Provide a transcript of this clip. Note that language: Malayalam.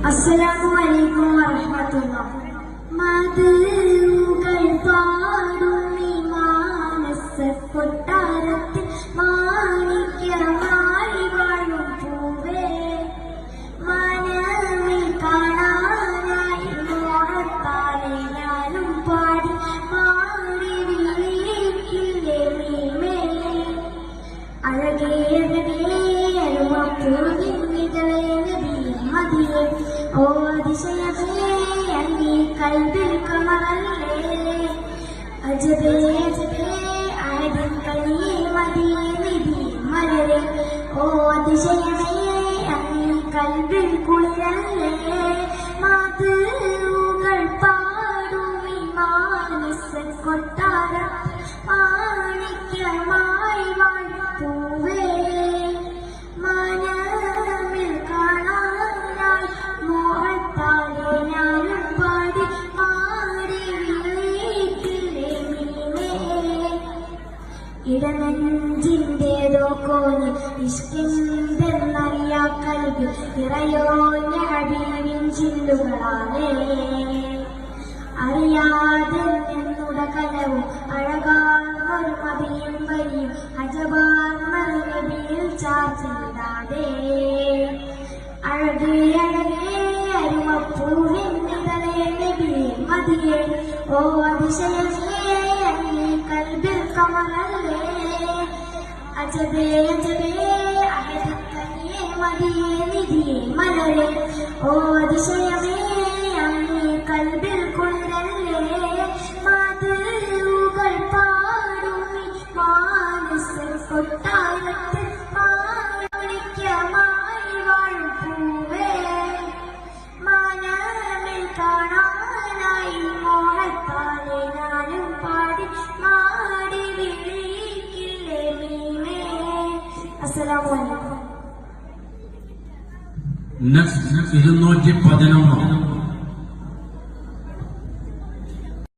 അസ്സലാമുഅലൈക്കും വറഹ്മത്തുള്ളാഹി. മധുകൾ പാടും ഈ മാനസക്കൊട്ടാരത്തിൽ മാണിക്യമായി വാഴും പൂവേ, മനമിൽ കാണാനായി മോഹത്താലെ ഞാനും പാടി മാടി വിളിക്കില്ലേ നീമേ. അഴകേ അഴകേ അരുമപ്പൂവിന്നിതളേ നബിയേ മദിയേ, ഓ അതിശയമേ അന്നീ കൽബിൽ കമറല്ലേ. അജബേ അജബേ ആദിൻ കനിയേ മദിയേ നിധിയേ മലരേ, ഓ അതിശയമേ അന്നീ കൽബിൽ കുളിരല്ലേ. മാതൃകൾ പാടും ഈ മാനസക്കൊട്ടാരം മാണിക്യമായി വാഴും പൂവേ, മനമിൽ കാണാനായി മോഹത്താലെ ഞാനും പാടി മാടി വിളിക്കില്ലേ നീമേ. ഇടനെഞ്ചിന്റേതോ കോനി ഇഷ്കിന്തെന്നറിയാ കൽബിൽ നിറയോഞ്ഞ ഹബീബിൻ ചില്ലുകളാലേ. അറിയാതെ എന്നുട കനവും അഴകാർന്നൊരു മതിയും വരിയും അജബാർന്നൊരു നബിയിൽ ചാർച്ചിടാതെ. അഴകേ അഴകേ അരുമപ്പൂവിന്നിതളേ നബിയേ മദിയേ, ഓ അതിശയമേ അന്നീ കൽബിൽ കമറല്ലേ. അജബേ അജബേ അഹദിൻ കനിയേ മദിയേ നിധിയേ മലരേ, ഓ അതിശയമേ അന്നീ കൽബിൽ കുളിരല്ലേ. മാതൃകൾ പാടും ഈ മാനസക്കൊട്ടാരത്തിൽ മാണിക്യമായി വാഴും പൂവേ, മനമിൽ കാണാനായി മോഹത്താലെ ഞാനും പാടി മാടി വിളിക്കില്ലേ നീമേ. അസ്സലാമു അലൈക്കും. 211